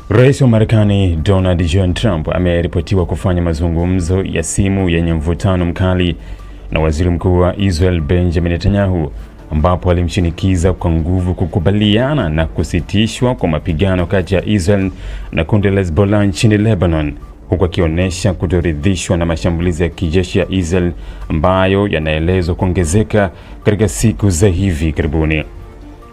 Rais wa Marekani Donald John Trump ameripotiwa kufanya mazungumzo ya simu yenye mvutano mkali na Waziri Mkuu wa Israel Benjamin Netanyahu, ambapo alimshinikiza kwa nguvu kukubaliana na kusitishwa kwa mapigano kati ya Israel na kundi la Hezbollah nchini Lebanon, huku akionyesha kutoridhishwa na mashambulizi ya kijeshi ya Israel ambayo yanaelezwa kuongezeka katika siku za hivi karibuni.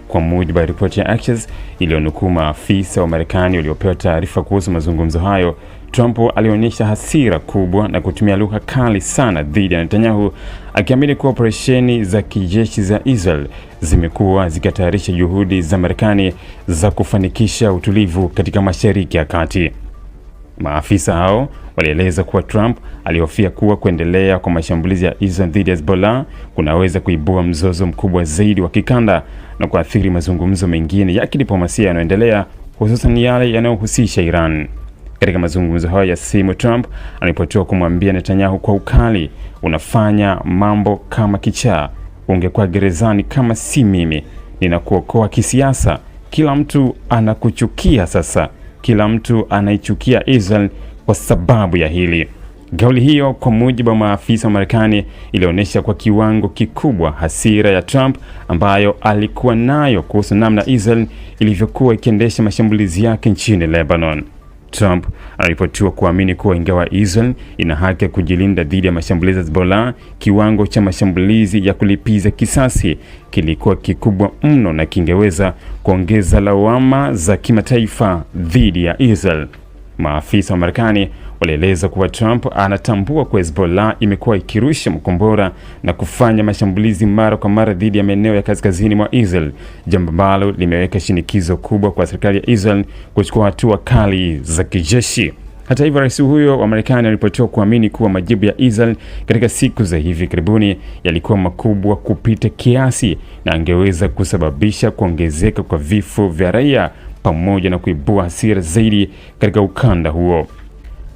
Kwa mujibu wa ripoti ya Axios iliyonukuu maafisa wa Marekani waliopewa taarifa kuhusu mazungumzo hayo, Trump alionyesha hasira kubwa na kutumia lugha kali sana dhidi ya Netanyahu, akiamini kuwa operesheni za kijeshi za Israel zimekuwa zikitayarisha juhudi za Marekani za kufanikisha utulivu katika Mashariki ya Kati. Maafisa hao walieleza kuwa Trump alihofia kuwa kuendelea kwa mashambulizi ya Israel dhidi ya Hezbollah kunaweza kuibua mzozo mkubwa zaidi wa kikanda na kuathiri mazungumzo mengine ya kidiplomasia yanayoendelea, hususan yale yanayohusisha Iran. Katika mazungumzo hayo ya simu, Trump alipotoa kumwambia Netanyahu kwa ukali, "Unafanya mambo kama kichaa, ungekuwa gerezani kama si mimi, ninakuokoa kisiasa, kila mtu anakuchukia sasa. Kila mtu anaichukia Israel kwa sababu ya hili." Kauli hiyo, kwa mujibu wa maafisa wa Marekani, ilionyesha kwa kiwango kikubwa hasira ya Trump ambayo alikuwa nayo kuhusu namna Israel ilivyokuwa ikiendesha mashambulizi yake nchini Lebanon. Trump alipotiwa kuamini kuwa ingawa Israel ina haki ya kujilinda dhidi ya mashambulizi ya Hezbollah, kiwango cha mashambulizi ya kulipiza kisasi kilikuwa kikubwa mno na kingeweza kuongeza lawama za kimataifa dhidi ya Israel. Maafisa wa Marekani walieleza kuwa Trump anatambua kuwa Hezbollah imekuwa ikirusha makombora na kufanya mashambulizi mara kwa mara dhidi ya maeneo ya kaskazini mwa Israel, jambo ambalo limeweka shinikizo kubwa kwa serikali ya Israel kuchukua hatua kali za kijeshi. Hata hivyo, rais huyo wa Marekani alipotoa kuamini kuwa majibu ya Israel katika siku za hivi karibuni yalikuwa makubwa kupita kiasi na angeweza kusababisha kuongezeka kwa vifo vya raia pamoja na kuibua hasira zaidi katika ukanda huo.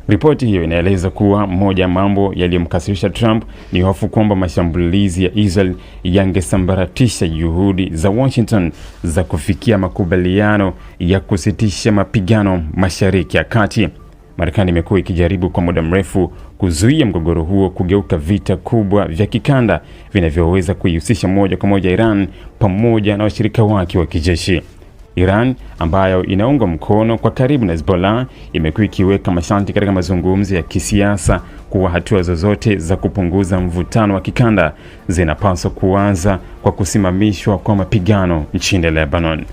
Ripoti hiyo inaeleza kuwa moja ya mambo yaliyomkasirisha Trump ni hofu kwamba mashambulizi ya Israel yangesambaratisha juhudi za Washington za kufikia makubaliano ya kusitisha mapigano Mashariki ya Kati. Marekani imekuwa ikijaribu kwa muda mrefu kuzuia mgogoro huo kugeuka vita kubwa vya kikanda vinavyoweza kuihusisha moja kwa moja Iran pamoja na washirika wake wa kijeshi. Iran, ambayo inaungwa mkono kwa karibu na Hezbollah, imekuwa ikiweka masharti katika mazungumzo ya kisiasa kuwa hatua zozote za kupunguza mvutano wa kikanda zinapaswa kuanza kwa kusimamishwa kwa mapigano nchini Lebanon.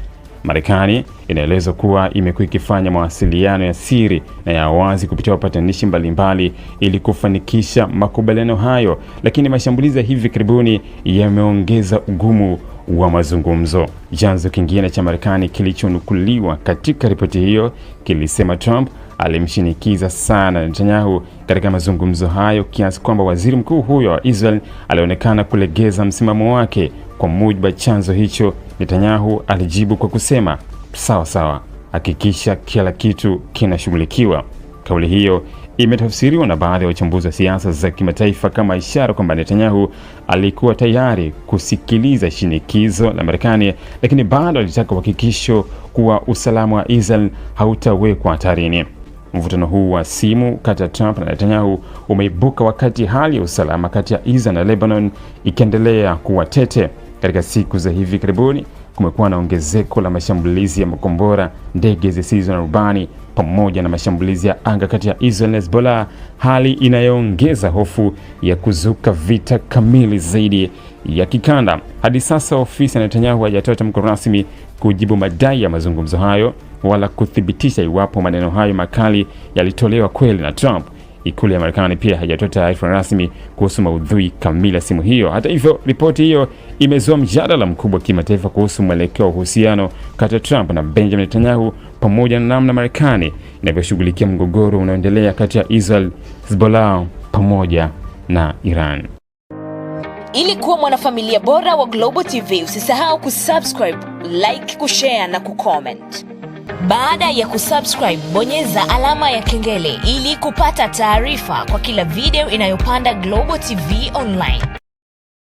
Marekani inaeleza kuwa imekuwa ikifanya mawasiliano ya siri na ya wazi kupitia wapatanishi mbalimbali ili kufanikisha makubaliano hayo, lakini mashambulizi ya hivi karibuni yameongeza ugumu wa mazungumzo. Chanzo kingine cha Marekani kilichonukuliwa katika ripoti hiyo kilisema Trump alimshinikiza sana Netanyahu katika mazungumzo hayo kiasi kwamba waziri mkuu huyo wa Israel alionekana kulegeza msimamo wake. Kwa mujibu wa chanzo hicho, Netanyahu alijibu kwa kusema, "Sawa sawa, hakikisha kila kitu kinashughulikiwa." Kauli hiyo imetafsiriwa na baadhi ya wachambuzi wa siasa za kimataifa kama ishara kwamba Netanyahu alikuwa tayari kusikiliza shinikizo la Marekani, lakini bado alitaka uhakikisho kuwa usalama wa Israel hautawekwa hatarini. Mvutano huu wa simu kati ya Trump na Netanyahu umeibuka wakati hali ya usalama kati ya Israel na Lebanon ikiendelea kuwa tete. Katika siku za hivi karibuni kumekuwa na ongezeko la mashambulizi ya makombora, ndege zisizo na rubani pamoja na mashambulizi ya anga kati ya Israel na Hezbollah, hali inayoongeza hofu ya kuzuka vita kamili zaidi ya kikanda. Hadi sasa ofisi ya Netanyahu haijatoa tamko rasmi kujibu madai ya mazungumzo hayo wala kuthibitisha iwapo maneno hayo makali yalitolewa kweli na Trump. Ikulu ya Marekani pia haijatoa taarifa rasmi kuhusu maudhui kamili ya simu hiyo. Hata hivyo, ripoti hiyo imezua mjadala mkubwa kimataifa kuhusu mwelekeo wa uhusiano kati ya Trump na Benjamin Netanyahu pamoja na namna Marekani inavyoshughulikia mgogoro unaoendelea kati ya Israel, Hezbollah pamoja na Iran. Ili kuwa mwanafamilia bora wa Global TV, usisahau kusubscribe, like, kushare na kucomment. Baada ya kusubscribe, bonyeza alama ya kengele ili kupata taarifa kwa kila video inayopanda Global TV Online.